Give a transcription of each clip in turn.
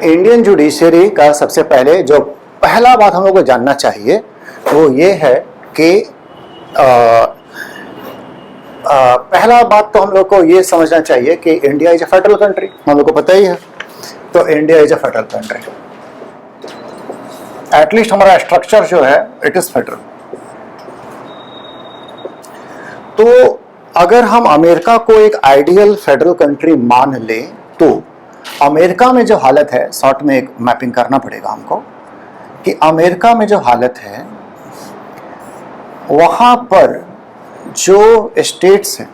Indian judiciary का सबसे पहले जो पहला बात हम लोग को जानना चाहिए वो ये है कि पहला बात तो हम लोग को ये समझना चाहिए कि India is a federal country, हम लोग को पता ही है। तो India is a federal country, at least हमारा स्ट्रक्चर जो है इट इज फेडरल। तो अगर हम अमेरिका को एक आइडियल फेडरल कंट्री मान लें तो अमेरिका में जो हालत है, शॉर्ट में एक मैपिंग करना पड़ेगा हमको कि अमेरिका में जो हालत है वहां पर जो स्टेट्स हैं,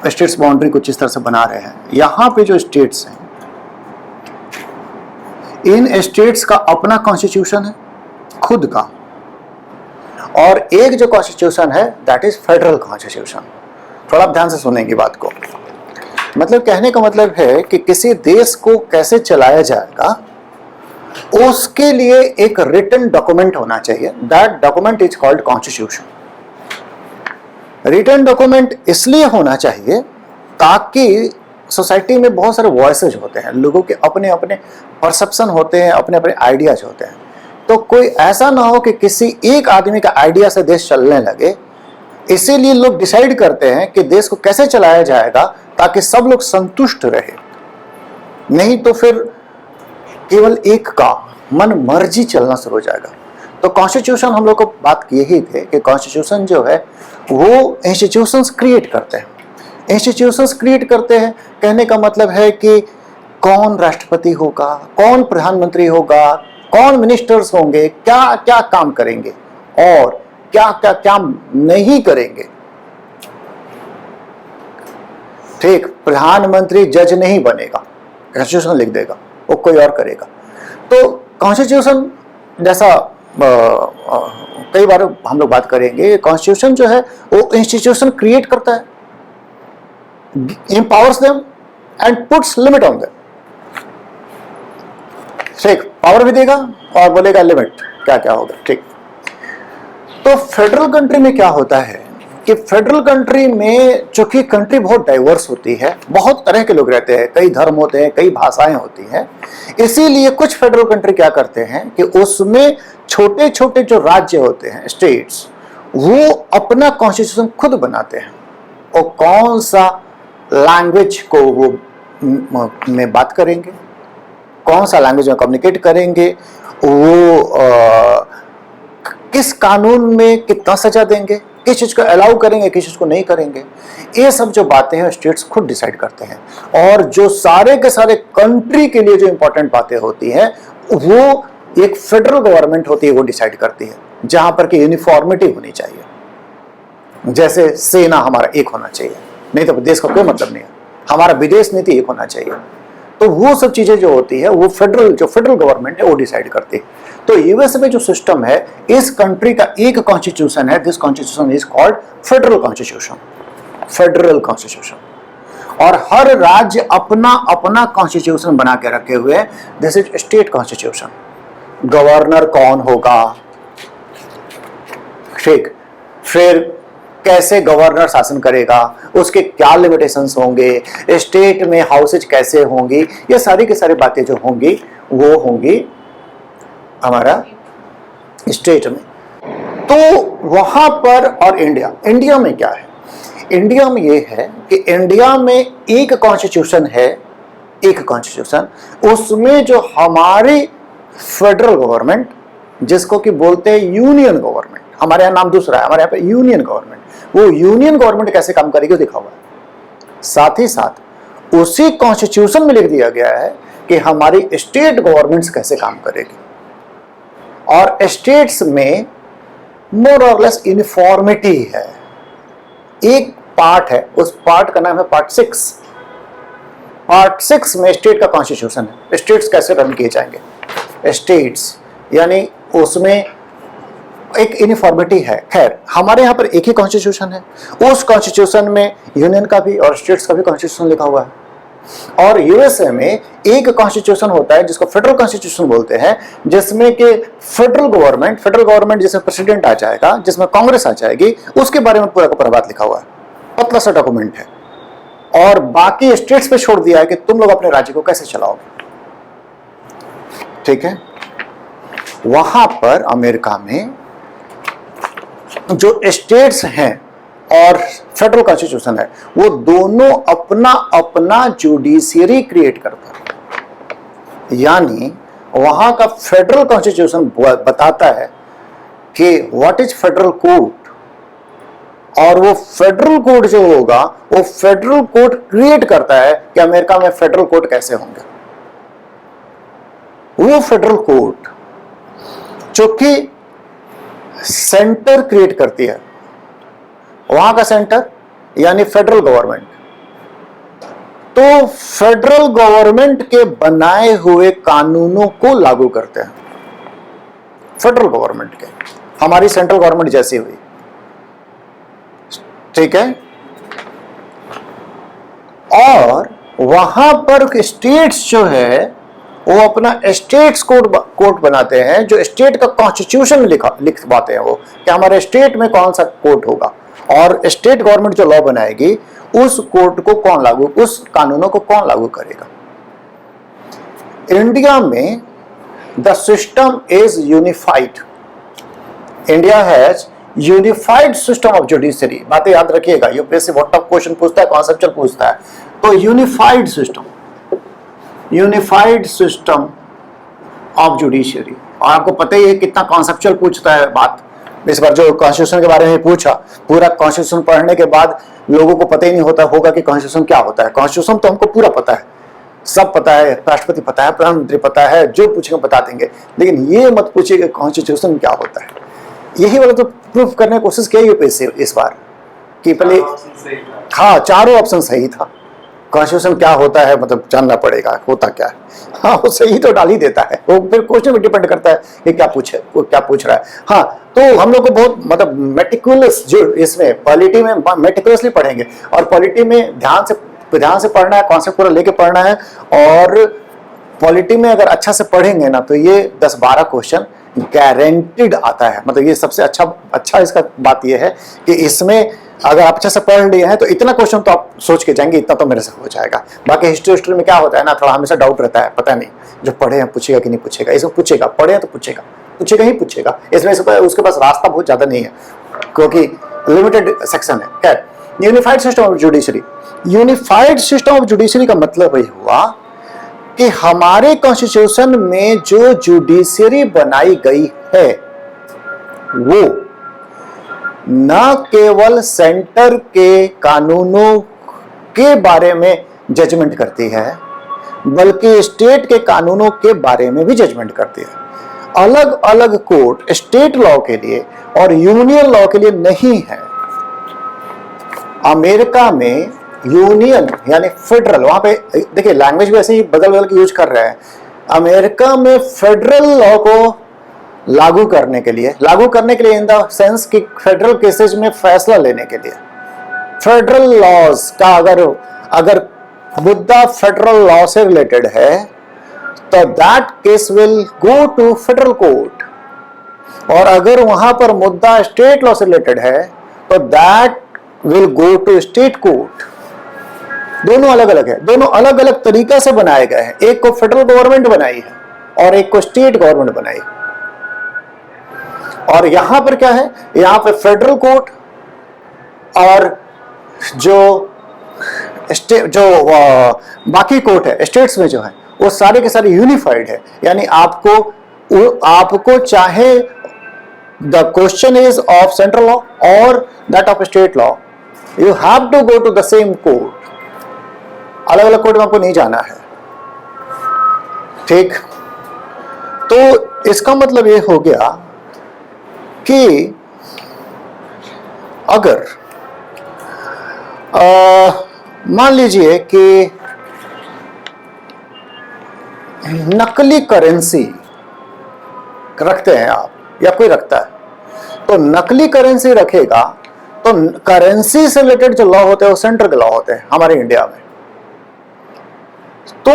स्टेट्स बाउंड्री कुछ इस तरह से बना रहे हैं, यहां पे जो स्टेट्स हैं इन स्टेट्स का अपना कॉन्स्टिट्यूशन है खुद का, और एक जो कॉन्स्टिट्यूशन है दैट इज फेडरल कॉन्स्टिट्यूशन। थोड़ा ध्यान से सुनेंगे बात को। मतलब कहने का मतलब है कि किसी देश को कैसे चलाया जाएगा उसके लिए एक रिटन डॉक्यूमेंट होना चाहिए। That document is called constitution. Written document इसलिए होना चाहिए ताकि सोसाइटी में बहुत सारे वॉइसेज होते हैं, लोगों के अपने अपने परसेप्शन होते हैं, अपने अपने आइडियाज होते हैं। तो कोई ऐसा ना हो कि किसी एक आदमी का आइडिया से देश चलने लगे। इसीलिए लोग डिसाइड करते हैं कि देश को कैसे चलाया जाएगा ताकि सब लोग संतुष्ट रहे, नहीं तो फिर केवल एक का मन मर्जी चलना शुरू हो जाएगा। तो कॉन्स्टिट्यूशन हम लोग को बात किए ही थे कि कॉन्स्टिट्यूशन जो है वो इंस्टीट्यूशंस क्रिएट करते हैं। इंस्टीट्यूशंस क्रिएट करते हैं कहने का मतलब है कि कौन राष्ट्रपति होगा, कौन प्रधानमंत्री होगा, कौन मिनिस्टर्स होंगे, क्या क्या काम करेंगे और क्या क्या काम नहीं करेंगे। ठीक, प्रधानमंत्री जज नहीं बनेगा, कॉन्स्टिट्यूशन लिख देगा, वो कोई और करेगा। तो कॉन्स्टिट्यूशन जैसा कई बार हम लोग बात करेंगे, कॉन्स्टिट्यूशन जो है वो इंस्टीट्यूशन क्रिएट करता है, empowers them and puts limit on them। ठीक, पावर भी देगा और बोलेगा लिमिट क्या क्या होगा। ठीक, तो फेडरल कंट्री में क्या होता है कि फेडरल कंट्री में चूंकि कंट्री बहुत डाइवर्स होती है, बहुत तरह के लोग रहते हैं, कई धर्म होते हैं, कई भाषाएं होती हैं, इसीलिए कुछ फेडरल कंट्री क्या करते हैं कि उसमें छोटे छोटे जो राज्य होते हैं, स्टेट्स, वो अपना कॉन्स्टिट्यूशन खुद बनाते हैं। और कौन सा लैंग्वेज को वो में बात करेंगे, कौन सा लैंग्वेज में कम्युनिकेट करेंगे, वो किस कानून में कितना सजा देंगे, किस चीज को अलाउ करेंगे, किस चीज को नहीं करेंगे, ये सब जो बातें हैं स्टेट्स खुद डिसाइड करते हैं। और जो सारे के सारे कंट्री के लिए जो इंपॉर्टेंट बातें होती हैं वो एक फेडरल गवर्नमेंट होती है, वो डिसाइड करती है, जहां पर कि यूनिफॉर्मिटी होनी चाहिए। जैसे सेना हमारा एक होना चाहिए, नहीं तो देश का कोई मतलब नहीं है। हमारा विदेश नीति एक होना चाहिए। तो वो सब चीजें जो होती है वो फेडरल गवर्नमेंट है वो डिसाइड करती है। तो यूएस में जो सिस्टम है, इस कंट्री का एक कॉन्स्टिट्यूशन है, this constitution is called federal constitution. Federal constitution. और हर राज्य अपना अपना कॉन्स्टिट्यूशन बना के रखे हुए हैं, this is state constitution. Governor कौन होगा, ठीक, फिर कैसे गवर्नर शासन करेगा, उसके क्या लिमिटेशंस होंगे, स्टेट में हाउसेज कैसे होंगी, ये सारी की सारी बातें जो होंगी वो होंगी हमारा स्टेट में। तो वहां पर, और इंडिया में क्या है, इंडिया में ये है कि इंडिया में एक कॉन्स्टिट्यूशन है, एक कॉन्स्टिट्यूशन, उसमें जो हमारी फेडरल गवर्नमेंट, जिसको कि बोलते हैं यूनियन गवर्नमेंट, हमारे यहाँ नाम दूसरा है, हमारे यहाँ पे यूनियन गवर्नमेंट, वो यूनियन गवर्नमेंट कैसे काम करेगी लिखा हुआ है। साथ ही साथ उसी कॉन्स्टिट्यूशन में लिख दिया गया है कि हमारी स्टेट गवर्नमेंट्स कैसे काम करेगी। और स्टेट्स में मोर और लेस यूनिफॉर्मिटी है। एक पार्ट है, उस पार्ट का नाम है पार्ट 6। पार्ट 6 में स्टेट का कॉन्स्टिट्यूशन है, स्टेट्स कैसे रन किए जाएंगे। स्टेट्स यानी उसमें एक यूनिफॉर्मिटी है। खैर, हमारे यहाँ पर एक ही कॉन्स्टिट्यूशन है, उस कॉन्स्टिट्यूशन में यूनियन का भी और स्टेट्स का भी कॉन्स्टिट्यूशन लिखा हुआ है। और यूएसए में एक कॉन्स्टिट्यूशन होता है जिसको फेडरल कॉन्स्टिट्यूशन बोलते हैं, जिसमें कि फेडरल गवर्नमेंट जिसमें प्रेसिडेंट आ जाएगा, जिसमें कांग्रेस आ जाएगी, उसके बारे में पूरा का पूरा बात लिखा हुआ है, पतला सा डॉक्यूमेंट है। और बाकी स्टेट्स पे छोड़ दिया है कि तुम लोग अपने राज्य को कैसे चलाओगे। ठीक है, वहां पर अमेरिका में जो स्टेट्स हैं और फेडरल कॉन्स्टिट्यूशन है, वो दोनों अपना अपना जुडिशियरी क्रिएट करता है। यानी वहां का फेडरल कॉन्स्टिट्यूशन बताता है कि व्हाट इज फेडरल कोर्ट, और वो फेडरल कोर्ट जो होगा वो फेडरल कोर्ट क्रिएट करता है कि अमेरिका में फेडरल कोर्ट कैसे होंगे। वो फेडरल कोर्ट जो कि सेंटर क्रिएट करती है, वहां का सेंटर यानी फेडरल गवर्नमेंट, तो फेडरल गवर्नमेंट के बनाए हुए कानूनों को लागू करते हैं। फेडरल गवर्नमेंट के, हमारी सेंट्रल गवर्नमेंट जैसी हुई, ठीक है। और वहां पर स्टेट्स जो है वो अपना स्टेट्स कोर्ट बनाते हैं, जो स्टेट का कॉन्स्टिट्यूशन लिखवाते हैं, वो कि हमारे स्टेट में कौन सा कोर्ट होगा, और स्टेट गवर्नमेंट जो लॉ बनाएगी उस कोर्ट को कौन लागू, उस कानूनों को कौन लागू करेगा। इंडिया में the system is unified. India has unified system of judiciary. बातें याद रखिएगा, यूपीएससी व्हाट टाइप क्वेश्चन पूछता है, कॉन्सेप्चुअल पूछता है, तो यूनिफाइड सिस्टम ऑफ जुडिशरी। और आपको पता ही है कितना कॉन्सेप्चुअल पूछता है बात। इस बार जो कॉन्स्टिट्यूशन के बारे में पूछा, पूरा कॉन्स्टिट्यूशन पढ़ने के बाद लोगों को पता ही नहीं होता होगा कि कॉन्स्टिट्यूशन क्या होता है। कॉन्स्टिट्यूशन तो हमको पूरा पता है, सब पता है, राष्ट्रपति पता है, प्रधानमंत्री पता है, जो पूछेंगे बता देंगे, लेकिन ये मत पूछिए कि कॉन्स्टिट्यूशन क्या होता है। यही वाला तो प्रूफ करने की कोशिश की यूपीएससी इस बार कि पहले, हाँ चारों ऑप्शन सही था। कॉन्स्टिट्यूशन क्या होता है मतलब जानना पड़ेगा होता क्या है, हाँ वो सही तो डाल ही देता है, वो फिर क्वेश्चन पे डिपेंड करता है कि क्या पूछे, वो क्या पूछ रहा है। हाँ तो हम लोग को बहुत मतलब मेटिकुलस, जो इसमें पॉलिटी में मेटिकुलसली पढ़ेंगे, और पॉलिटी में ध्यान से पढ़ना है, कॉन्सेप्ट पूरा लेके पढ़ना है। और पॉलिटी में अगर अच्छा से पढ़ेंगे ना तो ये 10-12 क्वेश्चन गारंटीड आता है। मतलब ये सबसे अच्छा इसका बात ये है कि इसमें अगर आप अच्छा से पढ़ लिए हैं तो इतना क्वेश्चन तो आप सोच के जाएंगे इतना तो मेरे से हो जाएगा। बाकी हिस्ट्री में क्या होता है ना, थोड़ा हमेशा डाउट रहता है, पता नहीं जो पढ़े हैं पूछेगा कि नहीं पूछेगा। इसमें पूछेगा, पढ़े हैं तो पूछेगा ही पूछेगा। इसमें उसके पास रास्ता बहुत ज्यादा नहीं है क्योंकि लिमिटेड सेक्शन है। खैर, unified system of judiciary, unified system of judiciary का मतलब यही हुआ कि हमारे कॉन्स्टिट्यूशन में जो जुडिशरी बनाई गई है वो न केवल सेंटर के कानूनों के बारे में जजमेंट करती है बल्कि स्टेट के कानूनों के बारे में भी जजमेंट करती है। अलग अलग कोर्ट स्टेट लॉ के लिए और यूनियन लॉ के लिए नहीं है। अमेरिका में यूनियन यानी फेडरल, वहां पे देखिए लैंग्वेज भी ऐसे ही बदल के यूज कर रहे हैं। अमेरिका में फेडरल लॉ को लागू करने के लिए इन द सेंस कि फेडरल केसेस में फैसला लेने के लिए फेडरल लॉज का अगर मुद्दा फेडरल लॉ से रिलेटेड है तो that case will go to federal court, और अगर वहां पर मुद्दा स्टेट लॉ से रिलेटेड है तो that will go to state court. दोनों अलग अलग है, दोनों अलग अलग तरीका से बनाए गए हैं। एक को फेडरल गवर्नमेंट बनाई है और एक को स्टेट गवर्नमेंट बनाई। और यहां पर क्या है, यहां पर फेडरल कोर्ट और जो बाकी कोर्ट है स्टेट्स में जो है वो सारे के सारे यूनिफाइड है। यानी आपको चाहे the question is of central law और that of state law, you have to go to the same court. अलग अलग कोर्ट में आपको नहीं जाना है। ठीक, तो इसका मतलब ये हो गया कि अगर मान लीजिए कि नकली करेंसी रखते हैं आप या कोई रखता है, तो नकली करेंसी रखेगा तो करेंसी से रिलेटेड जो लॉ होते हैं वो सेंटर के लॉ होते हैं हमारे इंडिया में। तो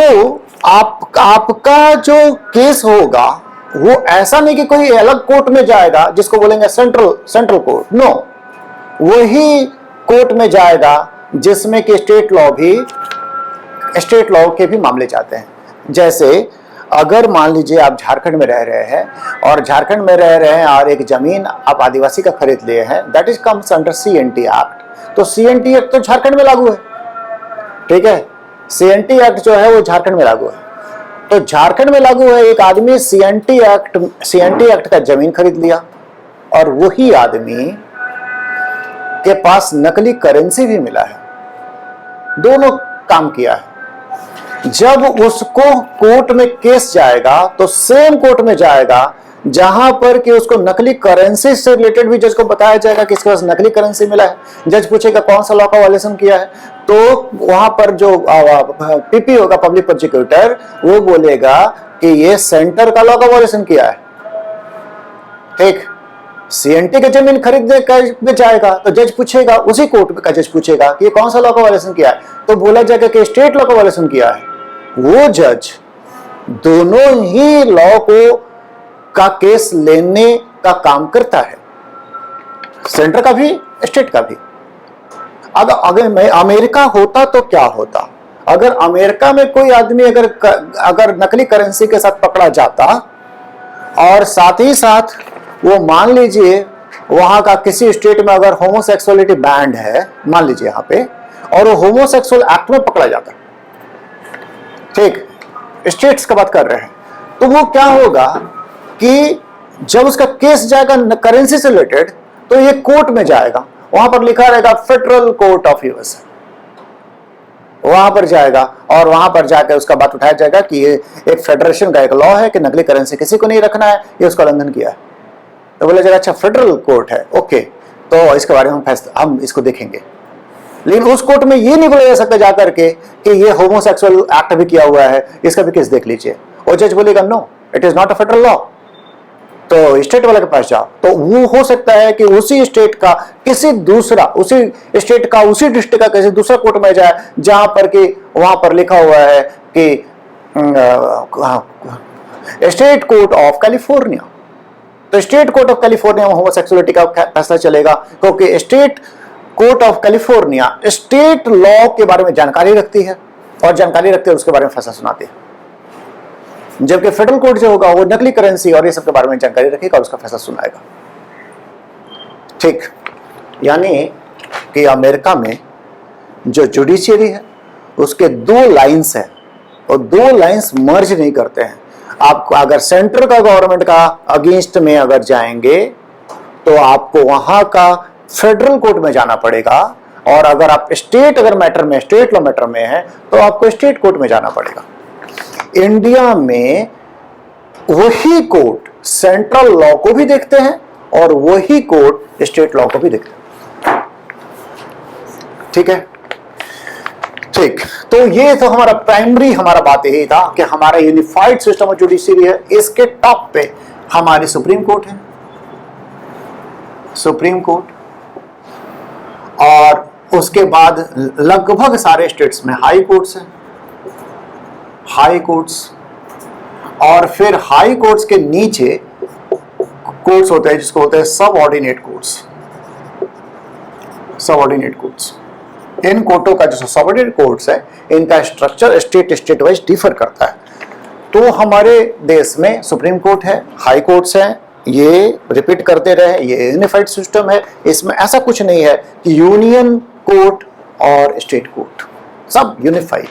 आपका जो केस होगा वो ऐसा नहीं कि कोई अलग कोर्ट में जाएगा जिसको बोलेंगे सेंट्रल कोर्ट, नो, वही कोर्ट में जाएगा जिसमें कि स्टेट लॉ के भी मामले जाते हैं। जैसे अगर मान लीजिए आप झारखंड में रह रहे हैं और झारखंड में रह रहे हैं और एक जमीन आप आदिवासी का खरीद लिए हैं, that is comes under CNT act. तो सीएनटी एक्ट तो झारखंड में लागू है, ठीक है, सीएनटी एक्ट जो है वो झारखंड में लागू है। तो झारखंड में लागू है, एक आदमी सीएनटी एक्ट का जमीन खरीद लिया और वही आदमी के पास नकली करेंसी भी मिला है, दोनों काम किया है। जब उसको कोर्ट में केस जाएगा तो सेम कोर्ट में जाएगा जहां पर कि उसको नकली करेंसी से रिलेटेड भी जज को बताया जाएगा कि इसके पास नकली करेंसी मिला है। जज पूछेगा कौन सा लॉ का वायलेशन किया है, तो वहां पर जो पीपी होगा, पब्लिक प्रोसिक्यूटर, वो बोलेगा कि ये सेंटर का लॉ का वायलेशन किया है। ठीक, सीएनटी की जमीन खरीदने का जाएगा तो जज पूछेगा, उसी कोर्ट का जज पूछेगा कि ये कौन सा लॉ का वायलेशन किया है, तो बोला जाएगा कि स्टेट लॉ का वायलेशन किया है। वो जज दोनों ही लॉ को का केस लेने का काम करता है, सेंटर का भी स्टेट का भी। अगर अमेरिका होता तो क्या होता, अगर अमेरिका में कोई आदमी अगर नकली करेंसी के साथ पकड़ा जाता और साथ ही साथ वो मान लीजिए वहां का किसी स्टेट में अगर होमोसेक्सुअलिटी बैंड है, मान लीजिए यहां पे, और वो होमोसेक्सुअल एक्ट में पकड़ा जाता, ठीक, स्टेट्स का बात कर रहे हैं, तो वो क्या होगा कि जब उसका केस जाएगा करेंसी से रिलेटेड तो ये कोर्ट में जाएगा, वहां पर लिखा रहेगा फेडरल कोर्ट ऑफ यूएस, वहां पर जाएगा और वहां पर जाकर उसका बात उठाया जाएगा कि ये एक फेडरेशन का एक लॉ है कि नकली करेंसी किसी को नहीं रखना है, ये उसका उल्लंघन किया है। तो बोला जाएगा अच्छा फेडरल कोर्ट है, ओके, तो इसके बारे में हम इसको देखेंगे। लेकिन उस कोर्ट में ये नहीं बोला जा सकता जाकर के कि ये होमोसेक्सुअल एक्ट भी किया हुआ है, इसका भी केस देख लीजिए। और जज बोलेगा no, it is not a federal law, तो स्टेट वाले के पास जाओ। तो वो हो सकता है कि उसी स्टेट का किसी दूसरा, उसी स्टेट का उसी डिस्ट्रिक्ट का किसी दूसरा कोर्ट में जाए जहां पर कि वहां पर लिखा हुआ है कि स्टेट कोर्ट ऑफ कैलिफोर्निया। तो स्टेट कोर्ट ऑफ कैलिफोर्निया में होमोसेक्सुअलिटी का फैसला चलेगा, क्योंकि state court of California state law के बारे में जानकारी रखती है और जानकारी रखते हैं उसके बारे में फैसला सुनाती है, जबकि फेडरल कोर्ट जो होगा वो नकली करेंसी और ये सब के बारे में जानकारी रखेगा और उसका फैसला सुनाएगा। ठीक, यानी कि अमेरिका में जो जुडिशियरी है उसके दो लाइंस हैं और दो लाइंस मर्ज नहीं करते हैं। आप अगर सेंटर का गवर्नमेंट का अगेंस्ट में अगर जाएंगे तो आपको वहां का फेडरल कोर्ट में जाना पड़ेगा, और अगर आप स्टेट लॉ मैटर में है तो आपको स्टेट कोर्ट में जाना पड़ेगा। इंडिया में वही कोर्ट सेंट्रल लॉ को भी देखते हैं और वही कोर्ट स्टेट लॉ को भी देखते हैं। ठीक है, ठीक, तो ये तो हमारा प्राइमरी हमारा बात यही था कि हमारा यूनिफाइड सिस्टम ऑफ जुडिशरी है, इसके टॉप पे हमारी सुप्रीम कोर्ट है, सुप्रीम कोर्ट, और उसके बाद लगभग सारे स्टेट्स में हाई कोर्ट्स हैं, हाई कोर्ट्स, और फिर हाई कोर्ट्स के नीचे कोर्ट्स होते हैं जिसको होते हैं सबऑर्डिनेट कोर्ट्स, सबऑर्डिनेट कोर्ट्स। इन कोर्टों का जो सबऑर्डिनेट कोर्ट्स है इनका स्ट्रक्चर स्टेट वाइज डिफर करता है। तो हमारे देश में सुप्रीम कोर्ट है, हाई कोर्ट्स हैं, ये रिपीट करते रहे, ये यूनिफाइड सिस्टम है, इसमें ऐसा कुछ नहीं है कि यूनियन कोर्ट और स्टेट कोर्ट, सब यूनिफाइड।